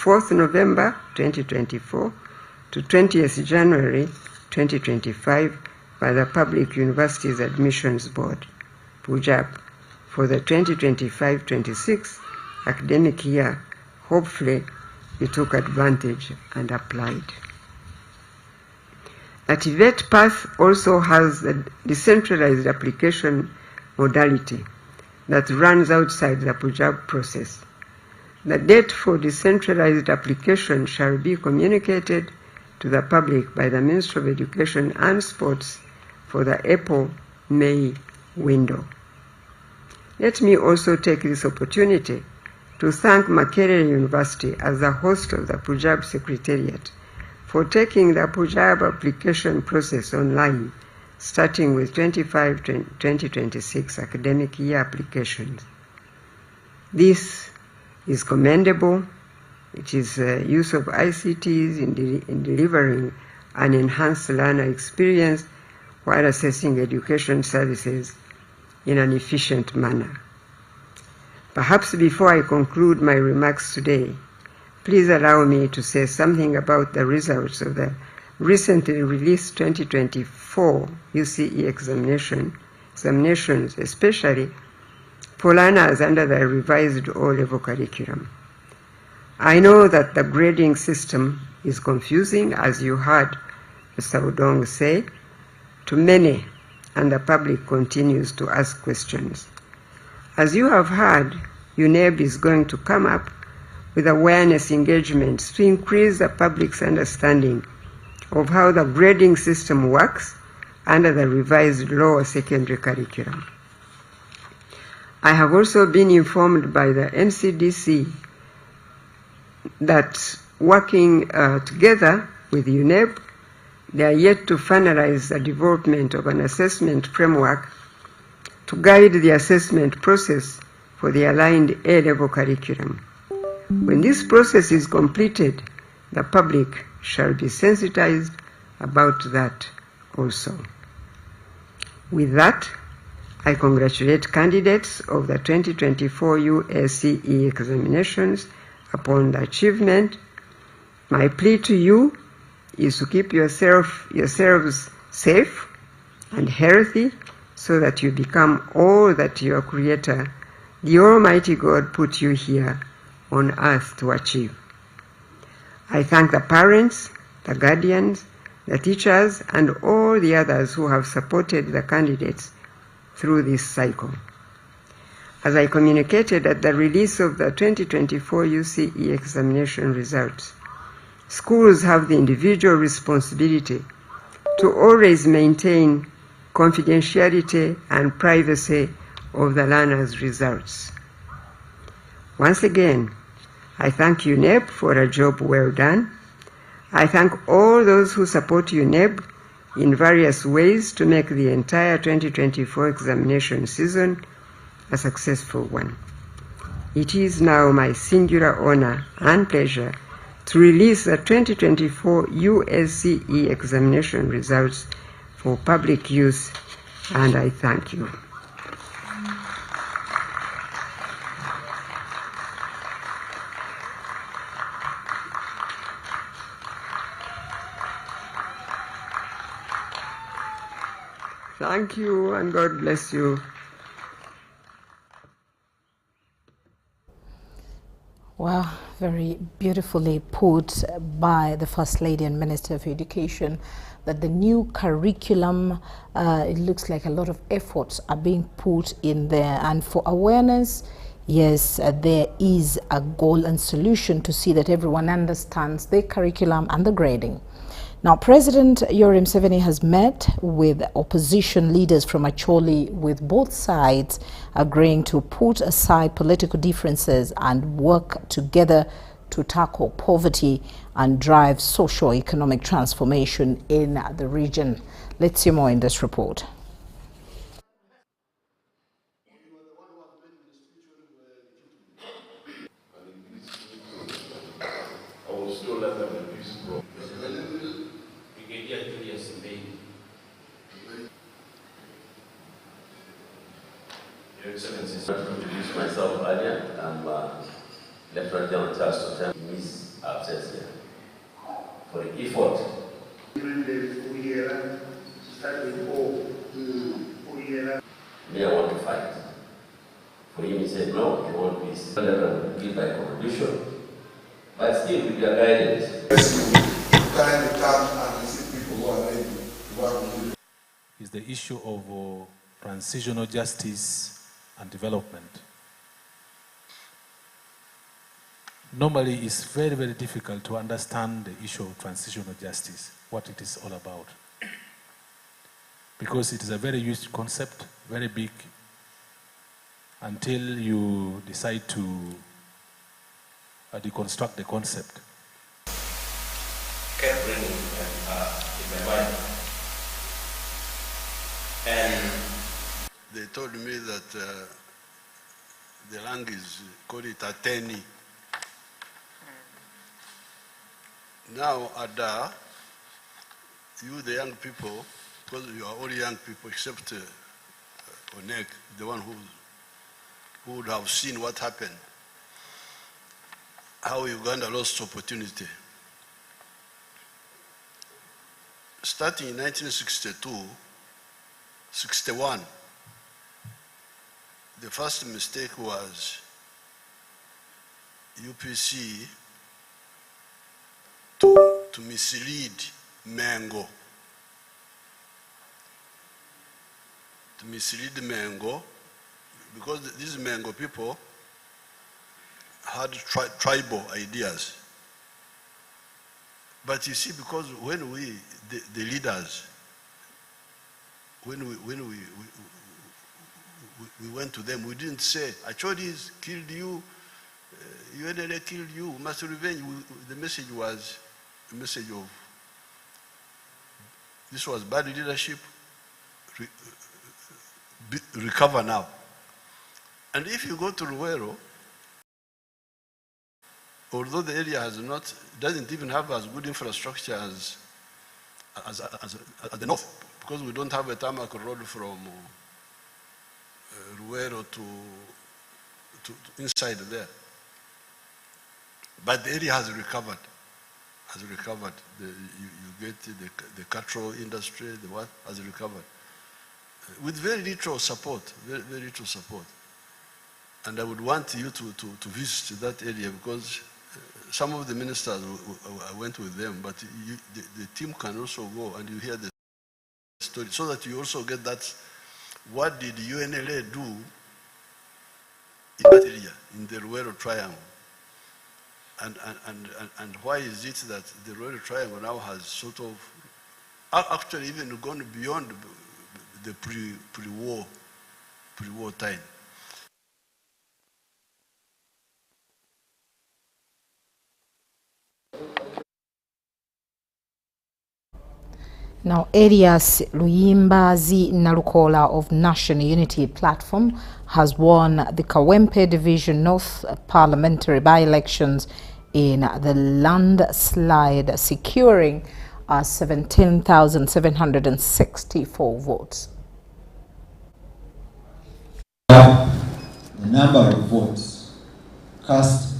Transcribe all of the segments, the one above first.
4th November 2024 to 20th January 2025 by the Public Universities Admissions Board, PUJAB, for the 2025-26 academic year. Hopefully, you took advantage and applied. Activate Path also has a decentralized application modality that runs outside the PUJAB process. The date for decentralized application shall be communicated to the public by the Ministry of Education and Sports for the April-May window. Let me also take this opportunity to thank Makerere University as the host of the PUJAB Secretariat for taking the PUJAB application process online, starting with 2026 academic year applications. This is commendable. It is use of ICTs in delivering an enhanced learner experience while assessing education services in an efficient manner. Perhaps before I conclude my remarks today, please allow me to say something about the results of the recently released 2024 UCE examinations, especially for learners under the revised O-level curriculum. I know that the grading system is confusing, as you heard Mr. Udong say, to many, and the public continues to ask questions. As you have heard, UNEB is going to come up with awareness engagements to increase the public's understanding of how the grading system works under the revised lower secondary curriculum. I have also been informed by the NCDC that working together with UNEB, they are yet to finalize the development of an assessment framework to guide the assessment process for the aligned A-level curriculum. When this process is completed, the public shall be sensitized about that also. With that, I congratulate candidates of the 2024 UACE examinations upon the achievement. My plea to you is to keep yourselves safe and healthy so that you become all that your Creator, the Almighty God, put you here on earth to achieve. I thank the parents, the guardians, the teachers, and all the others who have supported the candidates through this cycle. As I communicated at the release of the 2024 UCE examination results, schools have the individual responsibility to always maintain confidentiality and privacy of the learners' results. Once again, I thank UNEB for a job well done. I thank all those who support UNEB in various ways to make the entire 2024 examination season a successful one. It is now my singular honor and pleasure to release the 2024 UACE examination results for public use, and I thank you. Thank you, and God bless you. Well, very beautifully put by the First Lady and Minister of Education, that the new curriculum, it looks like a lot of efforts are being put in there. And for awareness, yes, there is a goal and solution to see that everyone understands the curriculum and the grading. Now, President Yoweri Museveni has met with opposition leaders from Acholi, with both sides agreeing to put aside political differences and work together to tackle poverty and drive socio-economic transformation in the region. Let's see more in this report. Your Excellency, I introduced myself earlier. I'm Lieutenant General Charles Miss effort. May I want to fight. For him, he said, no, I want peace. Let them give my contribution. But still, with their guidance. Kindly come and receive people who are ready to work with you. Is the issue of transitional justice and development. Normally, it's very, very difficult to understand the issue of transitional justice, what it is all about. Because it is a very huge concept, very big, until you decide to deconstruct the concept. Kept ringing in my mind. And They told me that the land is, call it Ateni. Now, Ada, you the young people, because you are all young people except Onek, the one who would have seen what happened, how Uganda lost opportunity. Starting in 1962, 61, the first mistake was UPC to mislead Mango. To mislead Mango, because these Mango people had tribal ideas. But you see, because when we, the leaders, when we went to them, we didn't say, Acholi killed you, UNLA killed you, we must revenge. The message was a message of, this was bad leadership, recover now. And if you go to Luwero, although the area has not, doesn't even have as good infrastructure as the north, because we don't have a tarmac road from Luwero to inside there. But the area has recovered. You get the cattle industry, the what has recovered. With very little support, very little support. And I would want you to visit that area, because some of the ministers, I went with them, but the team can also go and you hear the story, so that you also get that, what did UNLA do in that area, in the Luwero Triangle? And why is it that the Luwero Triangle now has sort of, actually even gone beyond the pre-war time? Now, Erias Luyimbazi Nalukola of National Unity Platform has won the Kawempe Division North parliamentary by-elections in the landslide, securing 17,764 votes. The number of votes cast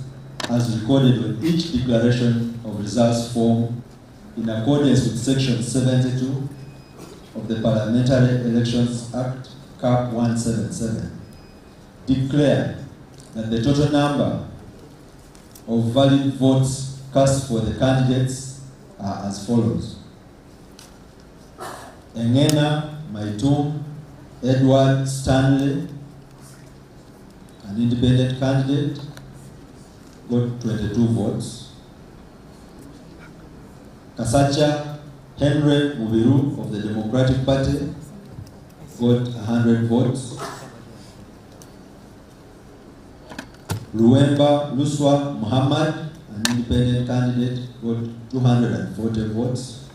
as recorded on each declaration of results form in accordance with Section 72 of the Parliamentary Elections Act, Cap 177, declare that the total number of valid votes cast for the candidates are as follows. Engena Maitum Edward Stanley, an independent candidate, got 22 votes. Kasacha Henry Mubiru of the Democratic Party got 100 votes. Luwemba Luswa Muhammad, an independent candidate, got 240 votes.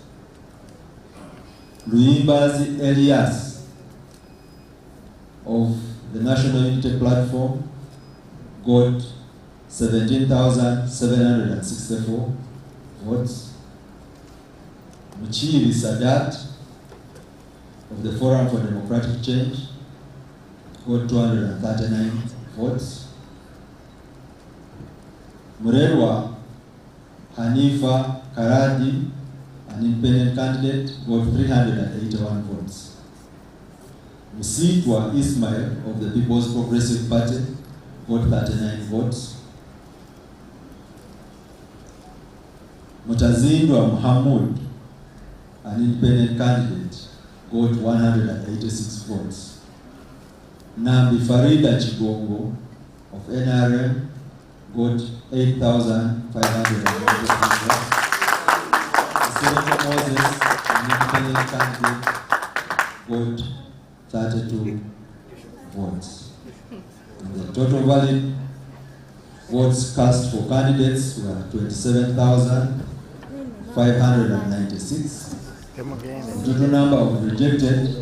Luyimbazi Elias of the National Unity Platform got 17,764 votes. Muchiri Sadat of the Forum for Democratic Change got 239 votes. Murelwa Hanifa Karadi an independent candidate, got 381 votes. Musitwa Ismail of the People's Progressive Party got 39 votes. Mutazindwa Muhammad, an independent candidate, got 186 votes. Nambi Farida Chigongo of NRM got 8,543 votes. Senator Moses, an independent candidate, got 32 votes. And the total valid votes cast for candidates were 27,596. The total number of rejected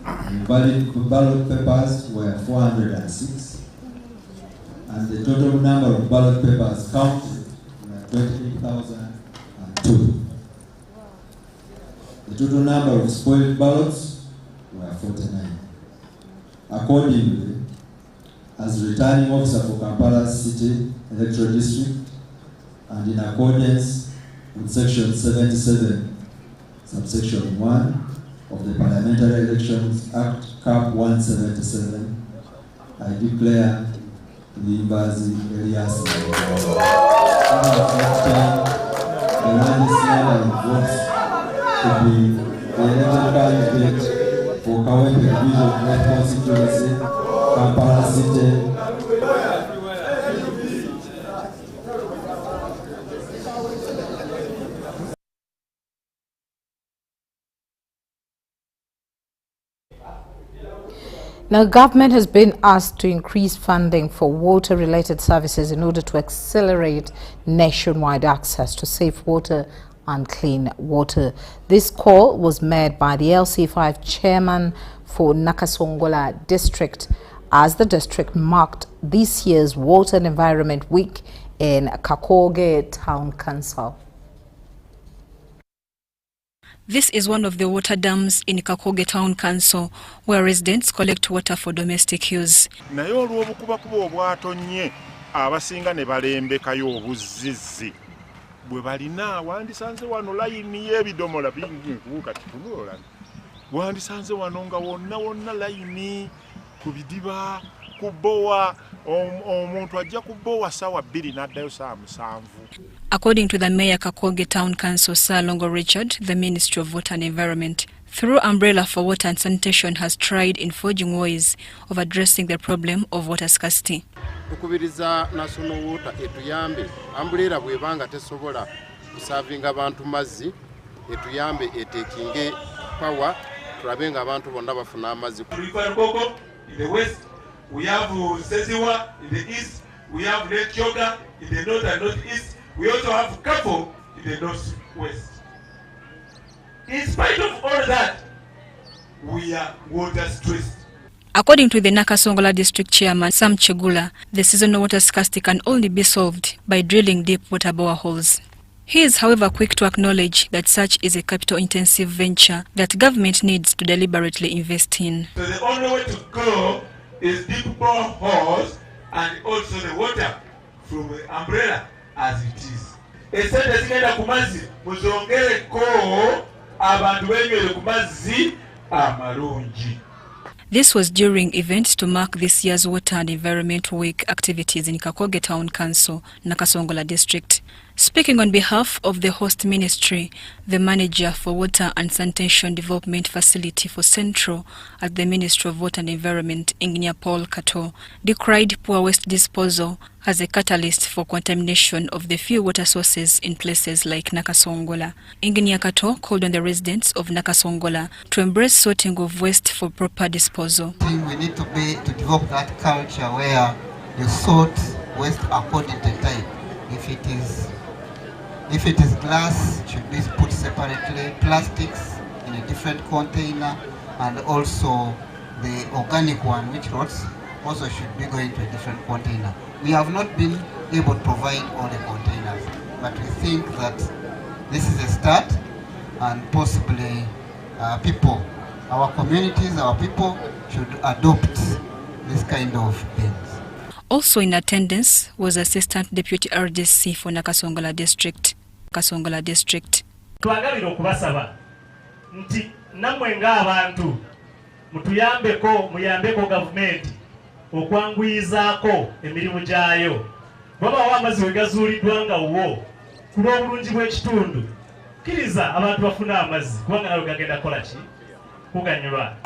and invalid ballot papers were 406. And the total number of ballot papers counted were 28,002. The total number of spoiled ballots were 49. Accordingly, as returning officer for Kampala City Electoral District, and in accordance with Section 77, subsection 1 of the Parliamentary Elections Act, Cap 177, I declare Ubc Elias the largest number of votes to be the elected candidate for Kawempe North constituency, Kampala City. Now, government has been asked to increase funding for water-related services in order to accelerate nationwide access to safe water and clean water. This call was made by the LC5 chairman for Nakasongola district as the district marked this year's Water and Environment Week in Kawempe Town Council. This is one of the water dams in Kawempe Town Council where residents collect water for domestic use. Naye olw'obukubakuba obwatonye abasinga ne balembekayo obuzizzi bwe balina wandisanze wano layini y'ebidomola bingi nkubuka tikulola wandisanze wano nga wonna layini ku bidiba ku bbowa omuntu ajja ku bbowa ssaawa 2 n'addayo ssaawa 7. According to the Mayor Kawempe Town Council, Sir Longo Richard, the Ministry of Water and Environment, through Umbrella for Water and Sanitation, has tried in forging ways of addressing the problem of water scarcity. Tukubiriza National Water etuyambe Umbrella bwebanga tesobola kusavinga abantu mazzi etuyambe etekinge power tulabenga abantu bonna bafuna amazzi. In the west, we have Seziwa in the east, we have Lake Kyoga in the north and northeast, we also have Kafo in the northwest. In spite of all that, we are water stressed. According to the Nakasongola district chairman, Sam Chegula, the seasonal water scarcity can only be solved by drilling deep water boreholes. He is, however, quick to acknowledge that such is a capital-intensive venture that government needs to deliberately invest in. So the only way to go is deep boreholes and also the water from the Umbrella as it is. Esente zigenda ku mazzi muzongereko abantu benywere ku mazzi amalungi. This was during events to mark this year's Water and Environment Week activities in Kawempe Town Council, Nakasongola district. Speaking on behalf of the host ministry, the manager for Water and Sanitation Development Facility for Central at the Ministry of Water and Environment, Engineer Paul Kato, decried poor waste disposal as a catalyst for contamination of the few water sources in places like Nakasongola. Engineer Kato called on the residents of Nakasongola to embrace sorting of waste for proper disposal. I think we need to develop that culture where you sort waste according to type. If it is glass, it should be put separately, plastics in a different container, and also the organic one, which rots, also should be going to a different container. We have not been able to provide all the containers, but we think that this is a start, and possibly people, our communities, our people should adopt this kind of things. Also in attendance was Assistant Deputy RDC for Nakasongola District. twagalira okubasaba nti nammwe ng'abantu muyambeko gavumenti okwanguyizaako emirimu gyayo. Bwabawo amazzi we gazuuliddwa nga wo ku lw'obulungi bw'ekitundu, kkiriza abantu bafune amazzi kubanga nawe gagenda kukola ki? Kuganyulwa.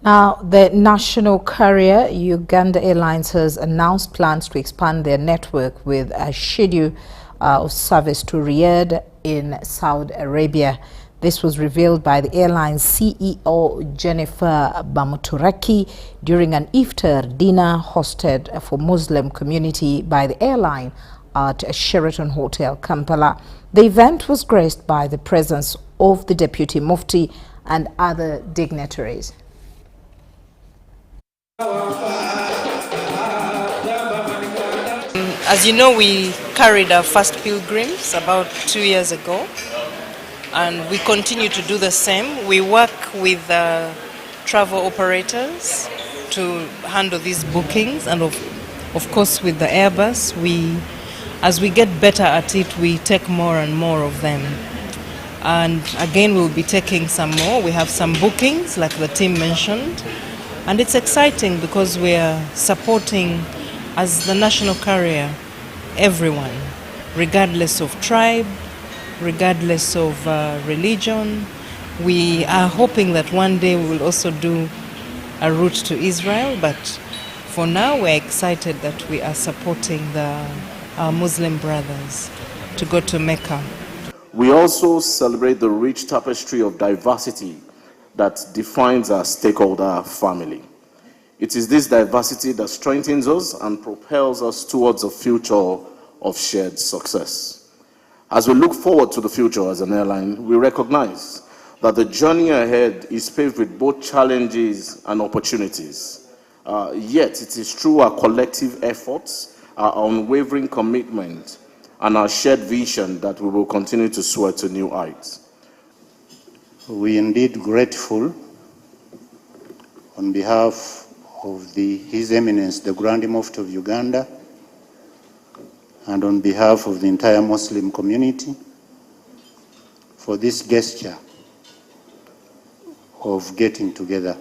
Now, the national carrier Uganda Airlines has announced plans to expand their network with a schedule of service to Riyadh in Saudi Arabia. This was revealed by the airline's CEO Jennifer Bamuturaki during an iftar dinner hosted for Muslim community by the airline at Sheraton Hotel, Kampala. The event was graced by the presence of the Deputy Mufti and other dignitaries. As you know, we carried our first pilgrims about 2 years ago, and we continue to do the same. We work with travel operators to handle these bookings, and of course with the Airbus, as we get better at it, we take more and more of them. And again, we'll be taking some more. We have some bookings, like the team mentioned, and it's exciting because we are supporting, as the national carrier, everyone, regardless of tribe, regardless of religion. We are hoping that one day we will also do a route to Israel, but for now we're excited that we are supporting our Muslim brothers to go to Mecca. We also celebrate the rich tapestry of diversity that defines our stakeholder family. It is this diversity that strengthens us and propels us towards a future of shared success. As we look forward to the future as an airline, we recognize that the journey ahead is paved with both challenges and opportunities. Yet it is through our collective efforts, our unwavering commitment, and our shared vision that we will continue to soar to new heights. We are indeed grateful on behalf of His Eminence, the Grand Mufti of Uganda, and on behalf of the entire Muslim community for this gesture of getting together,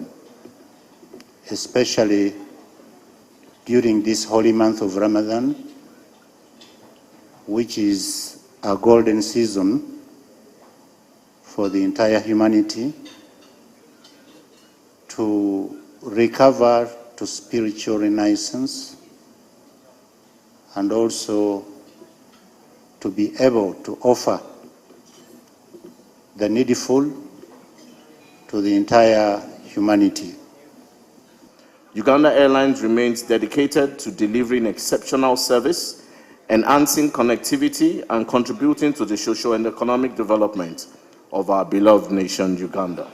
especially during this holy month of Ramadan, which is a golden season for the entire humanity to recover to spiritual renaissance and also to be able to offer the needful to the entire humanity. Uganda Airlines remains dedicated to delivering exceptional service, enhancing connectivity, and contributing to the social and economic development of our beloved nation, Uganda.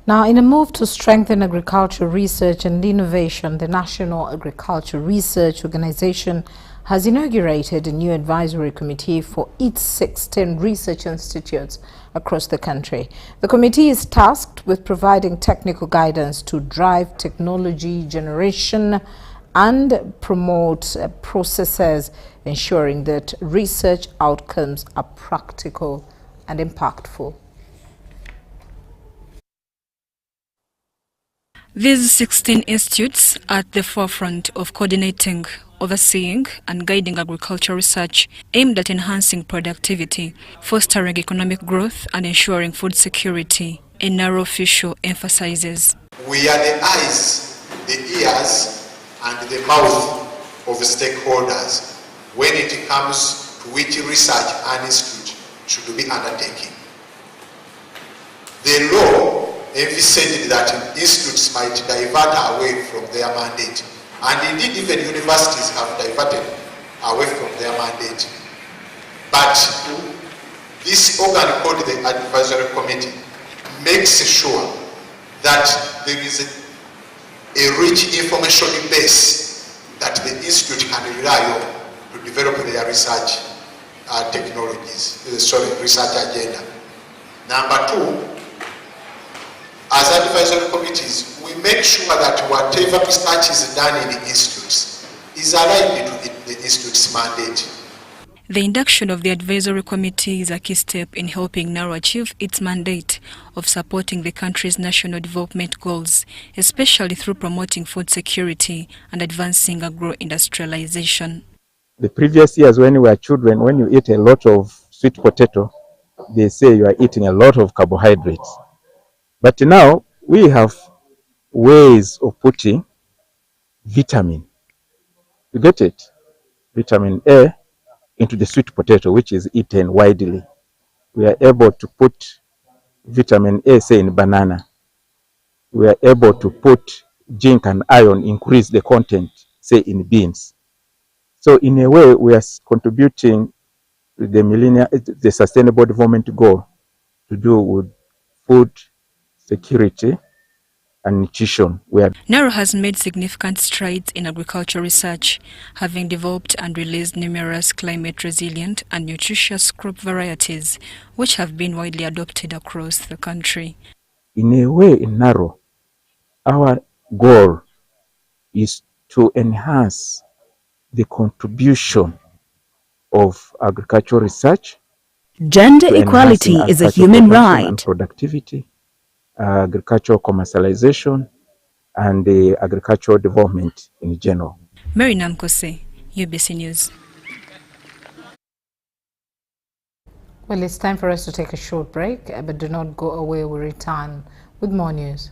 Now, in a move to strengthen agricultural research and innovation, the National Agriculture Research Organization has inaugurated a new advisory committee for its 16 research institutes across the country. The committee is tasked with providing technical guidance to drive technology generation and promote processes, ensuring that research outcomes are practical and impactful. These 16 institutes are at the forefront of coordinating, overseeing and guiding agricultural research aimed at enhancing productivity, fostering economic growth and ensuring food security, a NARO official emphasizes. We are the eyes, the ears and the mouth of stakeholders when it comes to which research an institute should be undertaking. The law emphasized that institutes might divert away from their mandate, and indeed even universities have diverted away from their mandate. But this organ called the Advisory Committee makes sure that there is a rich information base that the institute can rely on to develop develop their research research agenda. Number two, as advisory committees, we make sure that whatever research is done in the institutes is aligned to the institute's mandate. The induction of the advisory committee is a key step in helping NARO achieve its mandate of supporting the country's national development goals, especially through promoting food security and advancing agro-industrialization. The previous years when we were children, when you eat a lot of sweet potato, they say you are eating a lot of carbohydrates. But now we have ways of putting vitamin. You get it? Vitamin A into the sweet potato, which is eaten widely. We are able to put vitamin A, say, in banana. We are able to put zinc and iron, increase the content, say, in beans. So in a way, we are contributing to the Sustainable Development Goal to do with food security and nutrition. NARO has made significant strides in agricultural research, having developed and released numerous climate-resilient and nutritious crop varieties, which have been widely adopted across the country. In a way, in NARO, our goal is to enhance the contribution of agricultural research. Gender equality is a human right. And productivity, agricultural commercialization, and the agricultural development in general. Mary Namkose, UBC News. Well, it's time for us to take a short break, but do not go away. We'll return with more news.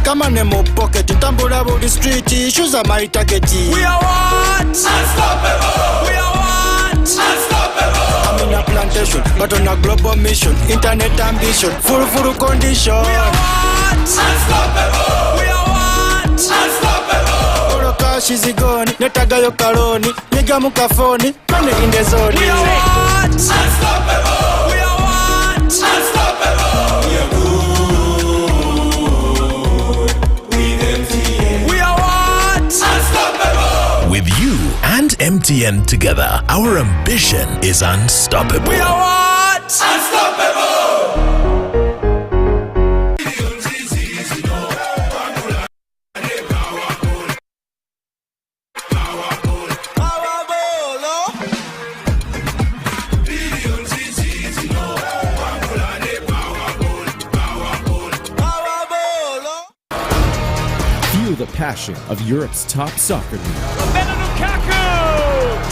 Come on, mo pocket, tambula body street, issues are my target. We are what? Unstoppable. We are what? Unstoppable. I'm in a plantation, but on a global mission, internet ambition, full condition. We are what? Unstoppable. We are what? Unstoppable. Oro cash is gone, netaga yo karoni, niga mukafoni, money in the zone. We are what? Unstoppable. We are what? Unstoppable. We are good. With you and MTN together, our ambition is unstoppable. We are what? Unstoppable! Feel the passion of Europe's top soccer league.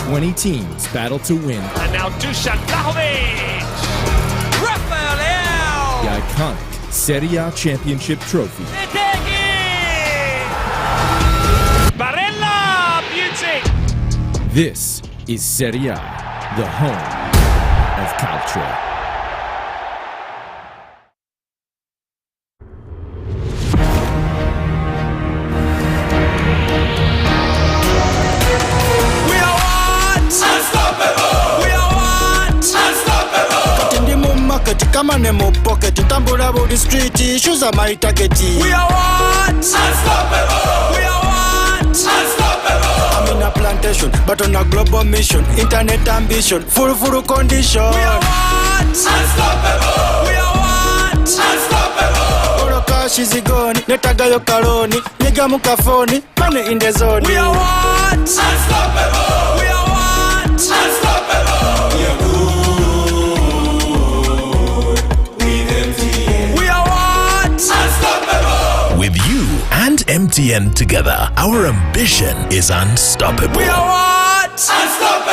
20 teams battle to win. And now Dusan Vlahovic! Rafael Leao! The iconic Serie A Championship trophy. Barella! Beauty! This is Serie A, the home of Calcio. Come on, mo pocket, tambula body street, issues are my target. We are what? Unstoppable. We are what? Unstoppable. I'm in a plantation, but on a global mission, internet ambition, full condition. We are what? Unstoppable. We are what? Unstoppable. Oro cash is gone, netaga yo karoni, niga mukafoni, money in the zone. We are what? Unstoppable. We are what? Unstoppable. We are good. With you and MTN together, our ambition is unstoppable. We are what? Unstoppable!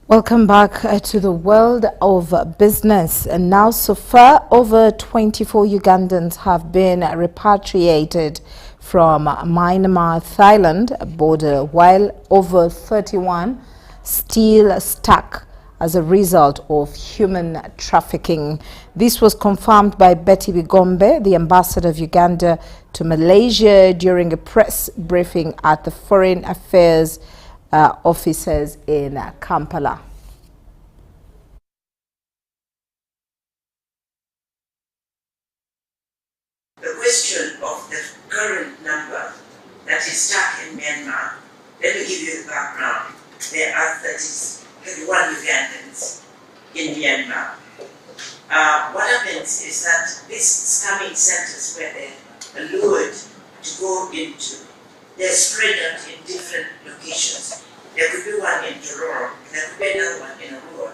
Welcome back to the world of business. And now, so far, over 24 Ugandans have been repatriated from Myanmar-Thailand border, while over 31 still stuck as a result of human trafficking. This was confirmed by Betty Bigombe, the ambassador of Uganda to Malaysia, during a press briefing at the Foreign Affairs offices in Kampala. The question of the current number that is stuck in Myanmar, let me give you the background. There are 31 Ugandans in Myanmar. What happens is that these scamming centers where they're lured to go into, they're spread out in different locations. There could be one in Tororo, there could be another one in Arua,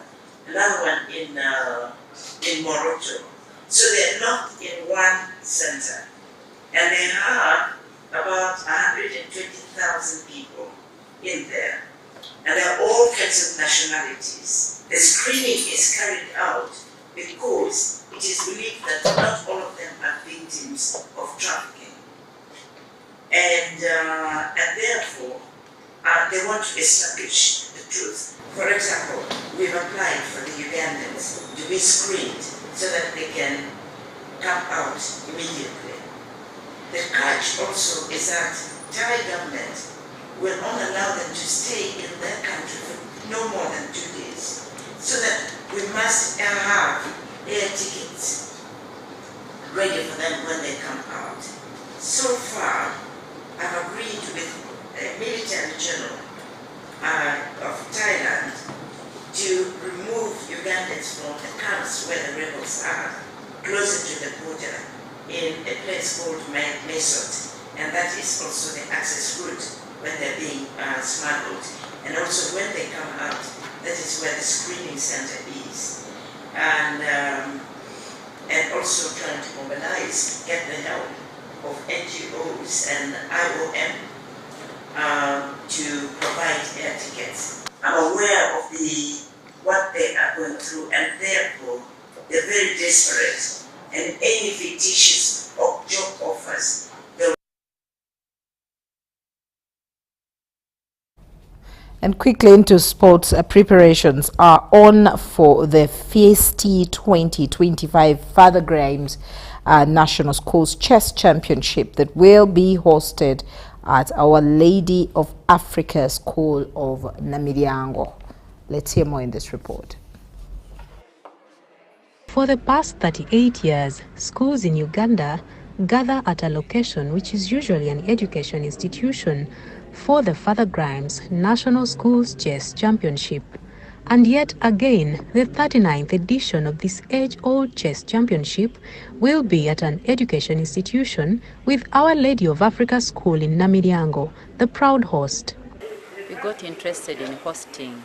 another one in Moroto. So they're not in one center. And they have about 120,000 people in there. And there are all kinds of nationalities. The screening is carried out because it is believed that not all of them are victims of trafficking. And therefore, they want to establish the truth. For example, we've applied for the Ugandans to be screened so that they can come out immediately. The catch also is that Thai government will only allow them to stay in their country for no more than 2 days. So that we must have air tickets ready for them when they come out. So far, I've agreed with a military general of Thailand to remove Ugandans from the camps where the rebels are, closer to the border, in a place called Mesot. And that is also the access route when they're being smuggled. And also when they come out, that is where the screening center is. And also trying to mobilize, get the help of NGOs and IOM to provide air tickets. I'm aware of what they are going through, and therefore they're very desperate. And any fictitious job offers, And quickly into sports, preparations are on for the Fiesti 2025 Father Grimes National Schools Chess Championship that will be hosted at Our Lady of Africa School of Namiryango. Let's hear more in this report. For the past 38 years, schools in Uganda gather at a location which is usually an education institution for the Father Grimes National Schools Chess Championship. And yet again, the 39th edition of this age-old chess championship will be at an education institution with Our Lady of Africa School in Namiryango, the proud host. We got interested in hosting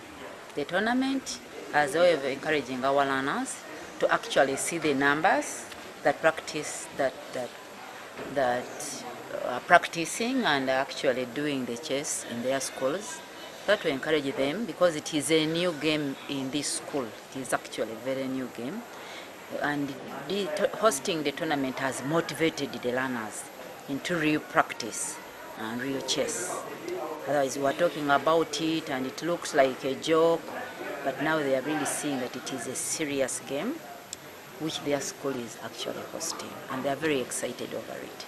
the tournament as a way of encouraging our learners to actually see the numbers that are practicing and actually doing the chess in their schools. That to encourage them, because it is a new game in this school. It is actually a very new game. And hosting the tournament has motivated the learners into real practice and real chess. Otherwise, we are talking about it and it looks like a joke, but now they are really seeing that it is a serious game which their school is actually hosting, and they are very excited over it.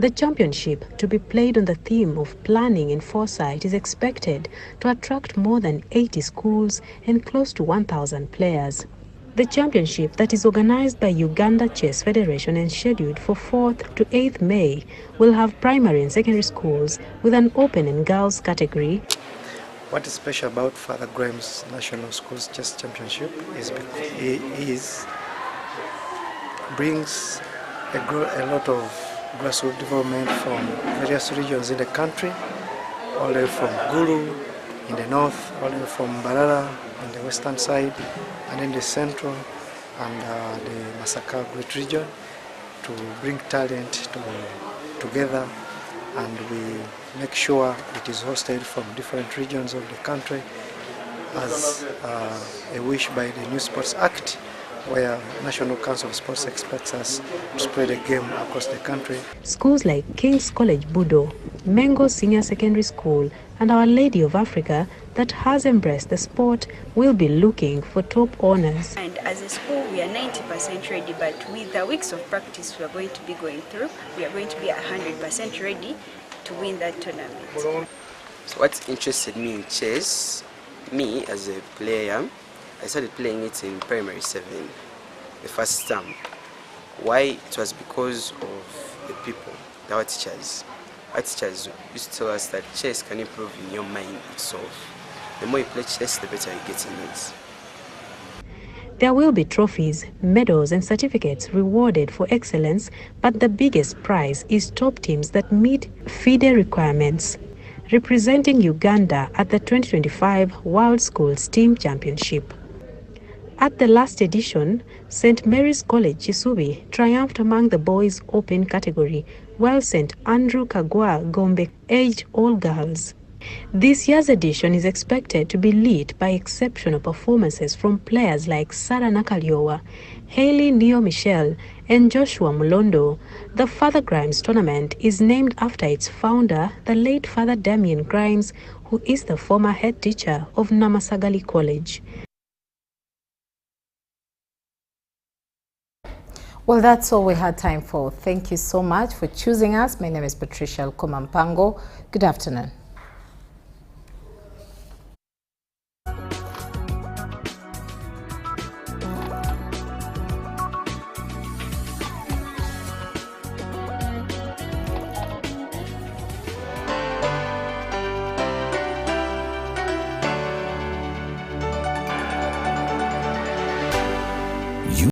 The championship, to be played on the theme of planning and foresight, is expected to attract more than 80 schools and close to 1,000 players. The championship, that is organized by Uganda Chess Federation and scheduled for 4th to 8th May, will have primary and secondary schools with an open and girls category. What is special about Father Grimes National Schools Chess Championship is because it brings a lot of grassroots development from various regions in the country, all the way from Gulu in the north, all the way from Barara in the western side, and in the central and the Masaka Great region, to bring talent together, and we make sure it is hosted from different regions of the country as a wish by the New Sports Act where National Council of Sports expects us to spread the game across the country. Schools like King's College Budo, Mengo Senior Secondary School, and Our Lady of Africa that has embraced the sport will be looking for top honors. And as a school, we are 90% ready, but with the weeks of practice we are going to be going through, we are going to be 100% ready to win that tournament. So what interested me in chess, me as a player, I started playing it in primary 7, the first term. Why? It was because of the people, our teachers. Our teachers used to tell us that chess can improve in your mind itself. The more you play chess, the better you get in it. There will be trophies, medals and certificates rewarded for excellence, but the biggest prize is top teams that meet FIDE requirements, representing Uganda at the 2025 World Schools Team Championship. At the last edition, St. Mary's College Chisubi triumphed among the boys' open category, while St. Andrew Kagwa Gombe aged all girls. This year's edition is expected to be lit by exceptional performances from players like Sarah Nakaliowa, Hailey Neo-Michelle, and Joshua Mulondo. The Father Grimes tournament is named after its founder, the late Father Damien Grimes, who is the former head teacher of Namasagali College. Well, that's all we had time for. Thank you so much for choosing us. My name is Patricia Komampango. Good afternoon.